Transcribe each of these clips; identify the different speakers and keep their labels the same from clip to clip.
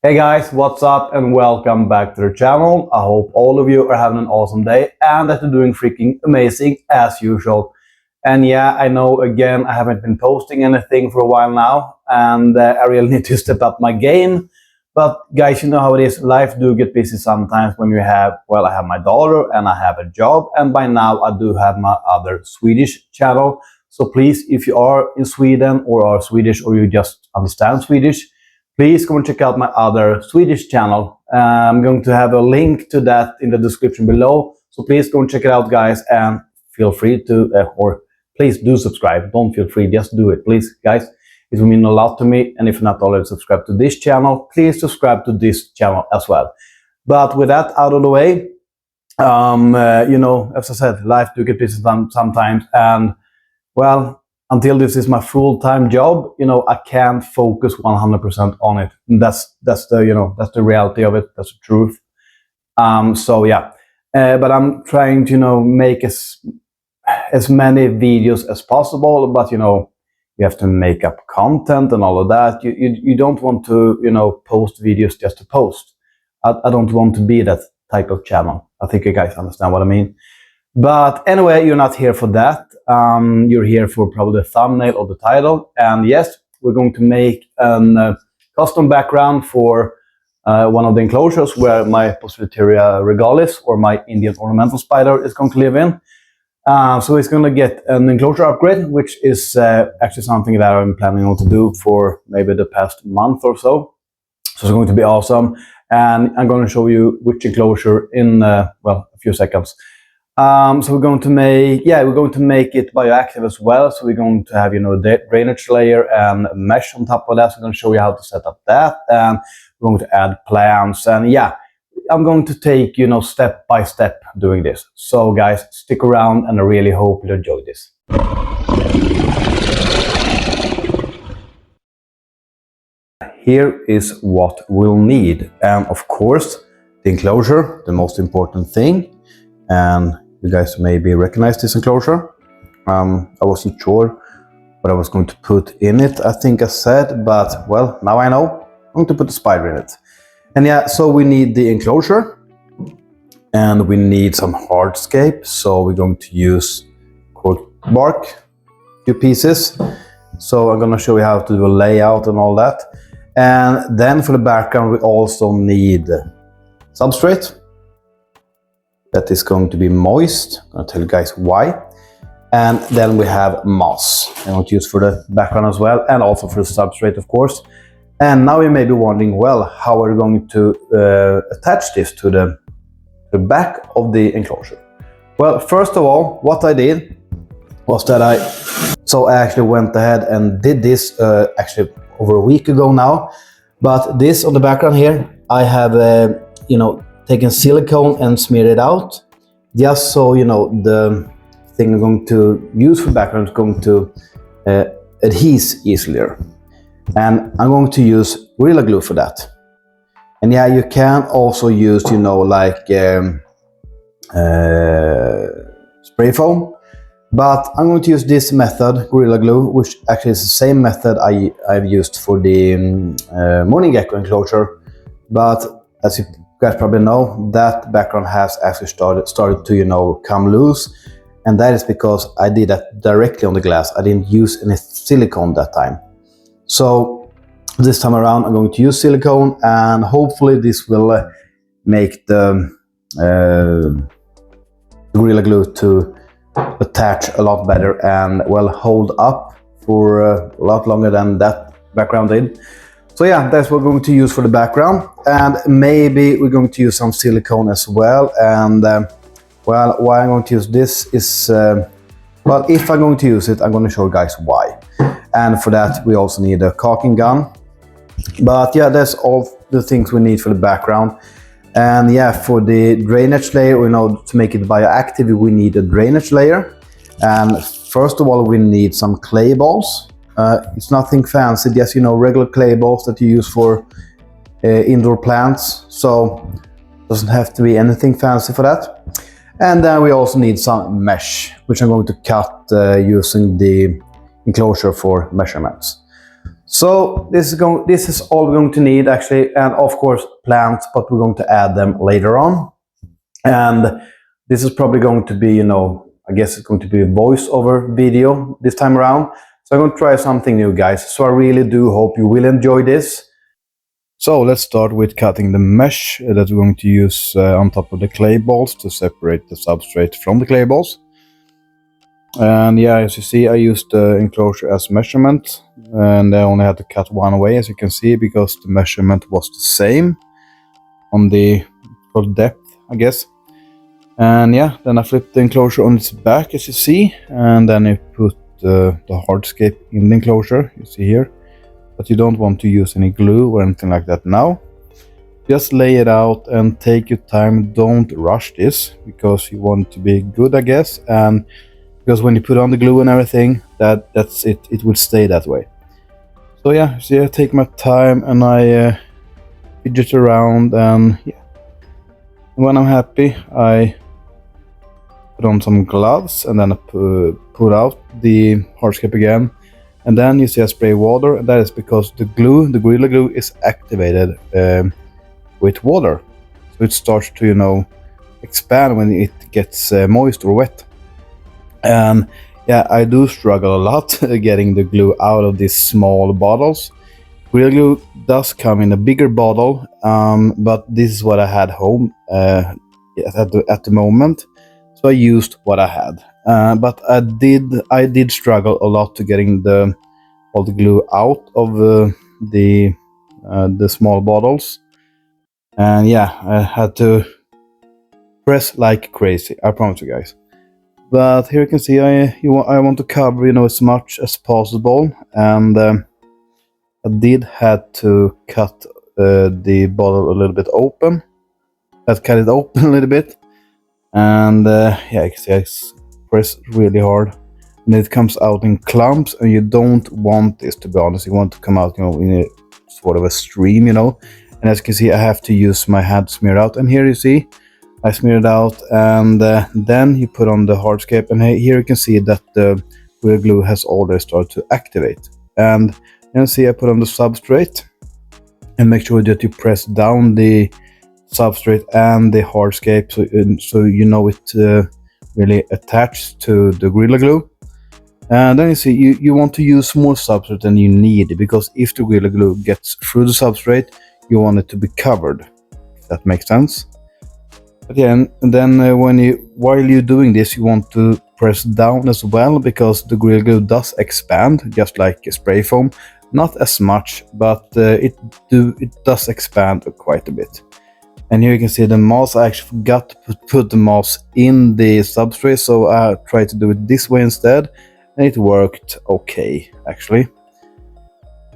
Speaker 1: Hey guys, what's up and welcome back to the channel. I hope all of you are having an awesome day and that you're doing freaking amazing as usual. And yeah, I know again I haven't been posting anything for a while now and I really need to step up my game. But guys, you know how it is, life do get busy sometimes when you have, well, I have my daughter and I have a job, and by now I do have my other Swedish channel. So please, if you are in Sweden or are Swedish or you just understand Swedish, please come and check out my other Swedish channel. I'm going to have a link to that in the description below. So please go and check it out, guys, and feel free to, or please do subscribe. Don't feel free, just do it, please, guys. It will mean a lot to me. And if you're not already subscribed to this channel, please subscribe to this channel as well. But with that out of the way, you know, as I said, life do get busy sometimes, and well, until this is my full-time job, you know, I can't focus 100% on it. And that's the, you know, that's the reality of it. That's the truth. So yeah, but I'm trying to, you know, make as many videos as possible. But you know, you have to make up content and all of that. You don't want to, you know, post videos just to post. I don't want to be that type of channel. I think you guys understand what I mean. But anyway, you're not here for that. You're here for probably the thumbnail or the title. And yes, we're going to make a custom background for one of the enclosures where my Poecilotheria regalis, or my Indian ornamental spider, is going to live in. So it's going to get an enclosure upgrade, which is actually something that I'm planning on to do for maybe the past month or so. So it's going to be awesome. And I'm going to show you which enclosure in, well, a few seconds. So we're going to make, we're going to make it bioactive as well. So we're going to have, you know, the drainage layer and mesh on top of that. So I'm going to show you how to set up that, and we're going to add plants, and yeah, I'm going to take, you know, step by step doing this. So guys, stick around, and I really hope you enjoy this. Here is what we'll need, and of course, the enclosure, the most important thing. And you guys maybe recognize this enclosure. I wasn't sure what I was going to put in it, I think I said, but well, now I know. I'm going to put a spider in it. And yeah, so we need the enclosure and we need some hardscape. So we're going to use cork bark, a few pieces. So I'm going to show you how to do a layout and all that. And then for the background, we also need substrate. That is going to be moist. I'll tell you guys why. And then we have moss. I want to use for the background as well, and also for the substrate, of course. And now you may be wondering, well, how are we going to attach this to the back of the enclosure? Well, first of all, what I did was that I actually went ahead and did this actually over a week ago now. But this on the background here, I have, you know, taken silicone and smeared it out, just so you know the thing I'm going to use for background is going to adhere easier. And I'm going to use Gorilla Glue for that. And yeah, you can also use, you know, like spray foam, but I'm going to use this method, Gorilla Glue, which actually is the same method I've used for the morning gecko enclosure. But as you guys probably know, that background has actually started to, you know, come loose, and that is because I did that directly on the glass. I didn't use any silicone that time. So this time around I'm going to use silicone, and hopefully this will make the Gorilla Glue to attach a lot better and well hold up for a lot longer than that background did. So yeah, that's what we're going to use for the background, and maybe we're going to use some silicone as well. And well, why I'm going to use this is, well, if I'm going to use it, I'm going to show you guys why. And for that, we also need a caulking gun. But yeah, that's all the things we need for the background. And yeah, for the drainage layer, you know, to make it bioactive, we need a drainage layer. And first of all, we need some clay balls. It's nothing fancy, just, you know, regular clay balls that you use for indoor plants. So it doesn't have to be anything fancy for that. And then we also need some mesh, which I'm going to cut using the enclosure for measurements. So this is all we're going to need actually, and of course plants, but we're going to add them later on. And this is probably going to be, I guess it's going to be a voiceover video this time around. So I'm going to try something new, guys. So I really do hope you will enjoy this. So let's start with cutting the mesh that we're going to use on top of the clay balls to separate the substrate from the clay balls. And yeah, as you see, I used the enclosure as measurement, and I only had to cut one away, as you can see, because the measurement was the same on the depth, I guess. And yeah, then I flipped the enclosure on its back, as you see, and then I put the hardscape in the enclosure, you see here. But you don't want to use any glue or anything like that now. Just lay it out and take your time. Don't rush this, because you want it to be good, I guess, and because when you put on the glue and everything, that's it. It will stay that way. So yeah, see, I take my time and I fidget around, and yeah. When I'm happy, I put on some gloves, and then I put out the hardscape again. And then you see I spray water, and that is because the Gorilla Glue is activated with water. So it starts to, expand when it gets moist or wet. And yeah, I do struggle a lot getting the glue out of these small bottles. Gorilla Glue does come in a bigger bottle, but this is what I had home at the moment. So I used what I had. But I did struggle a lot to getting all the glue out of the small bottles, and yeah, I had to press like crazy. I promise you guys. But here you can see I want to cover as much as possible, and I did had to cut the bottle a little bit open. Let's cut it open a little bit, and yeah, you can see I press really hard, and it comes out in clumps, and you don't want this, to be honest. You want to come out, in a sort of a stream, and as you can see, I have to use my hand to smear out, and here you see I smear it out, and then you put on the hardscape, and here you can see that the Gorilla Glue has already started to activate. And you see I put on the substrate, and make sure that you press down the substrate and the hardscape, so it really attached to the Gorilla Glue. And then you see you want to use more substrate than you need, because if the Gorilla Glue gets through the substrate, you want it to be covered, if that makes sense. But yeah, and then while you're doing this, you want to press down as well, because the Gorilla Glue does expand, just like a spray foam. Not as much, but it does expand quite a bit. And here you can see the moss. I actually forgot to put the moss in the substrate, so I tried to do it this way instead, and it worked okay, actually.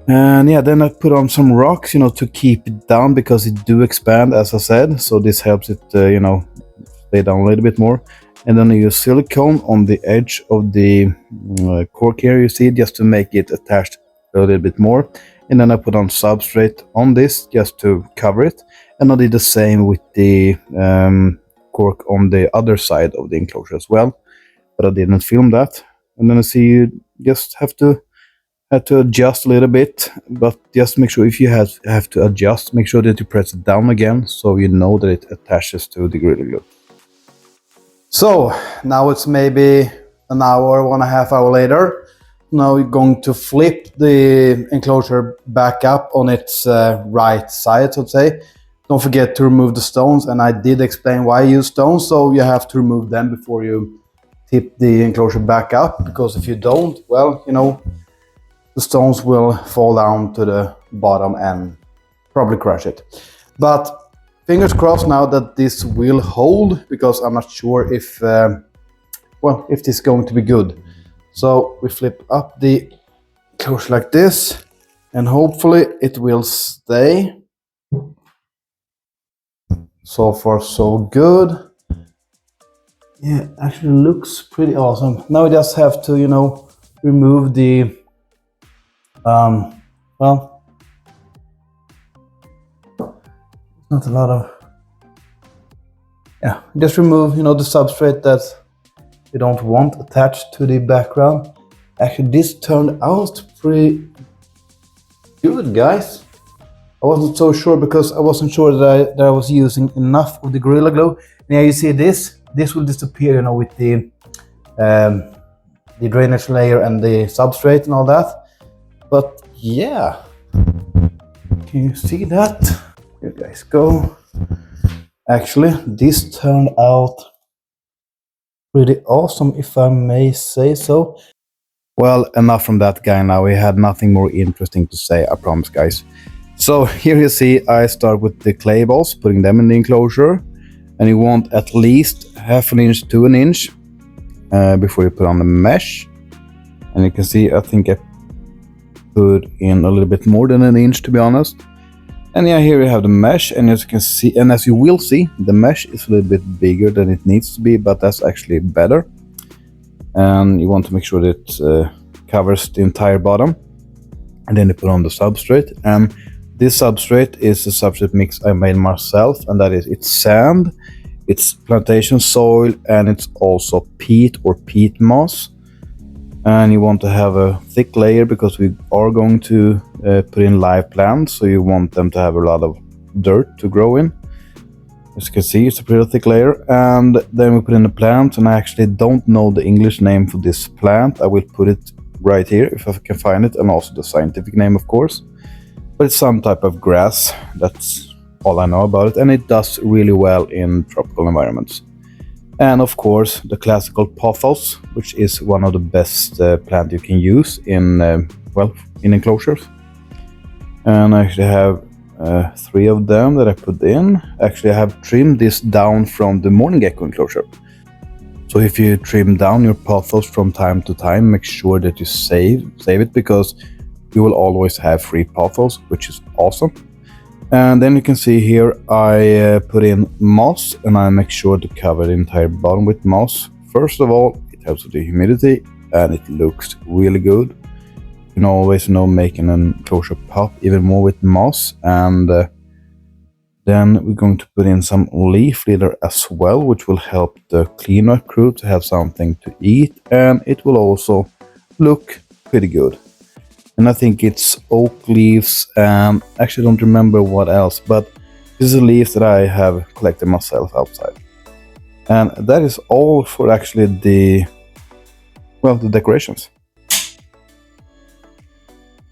Speaker 1: And yeah, then I put on some rocks, to keep it down, because it do expand, as I said. So this helps it, stay down a little bit more. And then I use silicone on the edge of the cork here, you see, just to make it attached a little bit more. And then I put on substrate on this just to cover it. And I did the same with the cork on the other side of the enclosure as well. But I didn't film that. And then I see you just have to adjust a little bit, but just make sure, if you have to adjust, make sure that you press it down again, so you know that it attaches to the Gorilla Glue. So now it's maybe an hour, 1.5 hours later. Now we're going to flip the enclosure back up on its right side, so to say. Don't forget to remove the stones, and I did explain why I use stones, so you have to remove them before you tip the enclosure back up, because if you don't, well, the stones will fall down to the bottom and probably crush it. But fingers crossed now that this will hold, because I'm not sure if this is going to be good. So we flip up the enclosure like this, and hopefully it will stay. So far so good. Yeah, actually looks pretty awesome. Now we just have to, remove the well, not a lot of, yeah, just remove, the substrate that you don't want attached to the background. Actually, this turned out pretty Good, guys. I wasn't so sure because I wasn't sure that I was using enough of the Gorilla Glue. Now you see this will disappear, you know, with the drainage layer and the substrate and all that. But yeah, can you see that? Here guys go. Actually, this turned out pretty awesome, if I may say so. Well, enough from that guy now. We had nothing more interesting to say, I promise, guys. So here you see I start with the clay balls, putting them in the enclosure. And you want at least half an inch to an inch before you put on the mesh. And you can see I think I put in a little bit more than an inch, to be honest. And yeah, here you have the mesh, and as you can see, and as you will see, the mesh is a little bit bigger than it needs to be, but that's actually better. And you want to make sure that it covers the entire bottom. And then you put on the substrate, and this substrate is a substrate mix I made myself, and that is, it's sand, it's plantation soil, and it's also peat or peat moss. And you want to have a thick layer because we are going to put in live plants, so you want them to have a lot of dirt to grow in. As you can see, it's a pretty thick layer. And then we put in the plant, and I actually don't know the English name for this plant. I will put it right here if I can find it, and also the scientific name, of course. But it's some type of grass. That's all I know about it, and it does really well in tropical environments. And of course, the classical pothos, which is one of the best plant you can use in in enclosures. And I actually have 3 of them that I put in. Actually, I have trimmed this down from the morning gecko enclosure. So if you trim down your pothos from time to time, make sure that you save it, because you will always have free pothos, which is awesome. And then you can see here I put in moss, and I make sure to cover the entire bottom with moss. First of all, it helps with the humidity, and it looks really good. You can always make an enclosure pop even more with moss. And then we're going to put in some leaf litter as well, which will help the cleanup crew to have something to eat, and it will also look pretty good. And I think it's oak leaves, and actually don't remember what else, but this is a leaf that I have collected myself outside. And that is all for actually the decorations.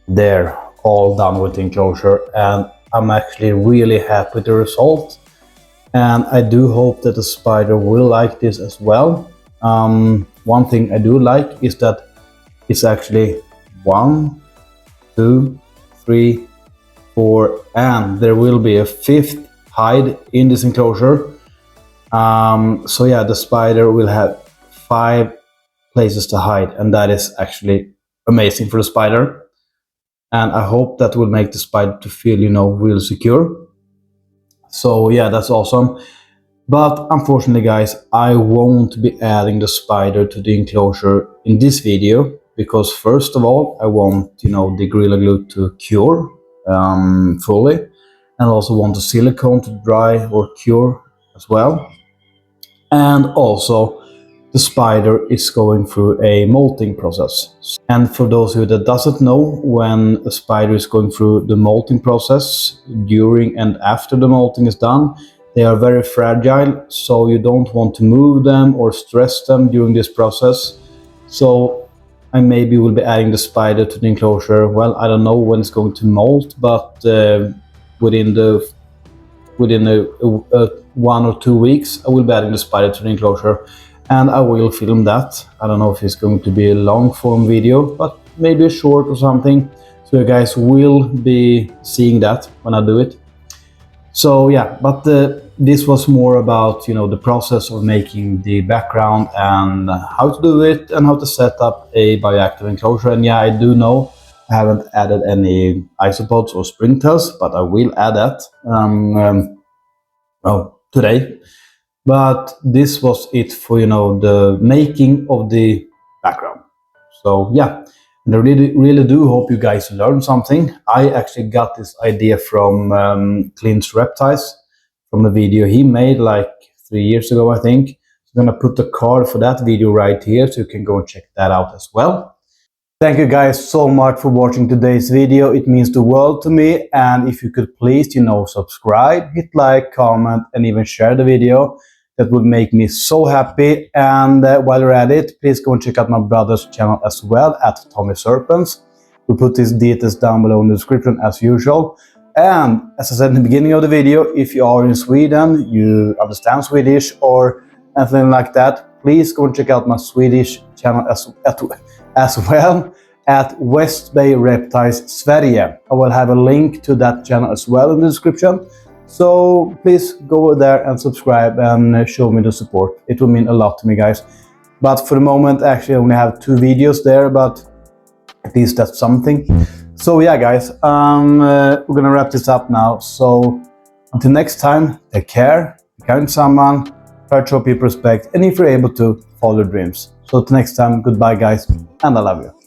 Speaker 1: They're all done with the enclosure, and I'm actually really happy with the result. And I do hope that the spider will like this as well. One thing I do like is that it's actually 1, 2, 3, 4, and there will be a 5th hide in this enclosure. So yeah, the spider will have 5 places to hide, and that is actually amazing for the spider. And I hope that will make the spider to feel, real secure. So yeah, that's awesome. But unfortunately, guys, I won't be adding the spider to the enclosure in this video, because first of all, I want, the Gorilla Glue to cure fully, and also want the silicone to dry or cure as well. And also, the spider is going through a molting process. And for those of you that doesn't know, when a spider is going through the molting process, during and after the molting is done, they are very fragile, so you don't want to move them or stress them during this process. So I maybe will be adding the spider to the enclosure. Well, I don't know when it's going to molt, but within 1 or 2 weeks, I will be adding the spider to the enclosure, and I will film that. I don't know if it's going to be a long form video, but maybe a short or something. So you guys will be seeing that when I do it. So yeah, but this was more about, the process of making the background and how to do it and how to set up a bioactive enclosure. And yeah, I do know I haven't added any isopods or springtails, but I will add that today. But this was it for, the making of the background. So yeah, and I really do hope you guys learned something. I actually got this idea from Clint's Reptiles, from a video he made like 3 years ago, I think. I'm gonna put the card for that video right here, so you can go and check that out as well. Thank you guys so much for watching today's video. It means the world to me. And if you could please, subscribe, hit like, comment, and even share the video. That would make me so happy. And while you're at it, please go and check out my brother's channel as well at Tommy Serpents. We'll put his details down below in the description as usual. And as I said in the beginning of the video, if you are in Sweden, you understand Swedish or anything like that, please go and check out my Swedish channel as well at WESTBAY Reptiles Sverige. I will have a link to that channel as well in the description. So please go over there and subscribe and show me the support. It will mean a lot to me, guys. But for the moment, actually, I only have 2 videos there, but at least that's something. So yeah, guys, we're gonna wrap this up now. So until next time, take care, be kind to someone, try to show people respect, and if you're able to, follow your dreams. So till next time, goodbye, guys, and I love you.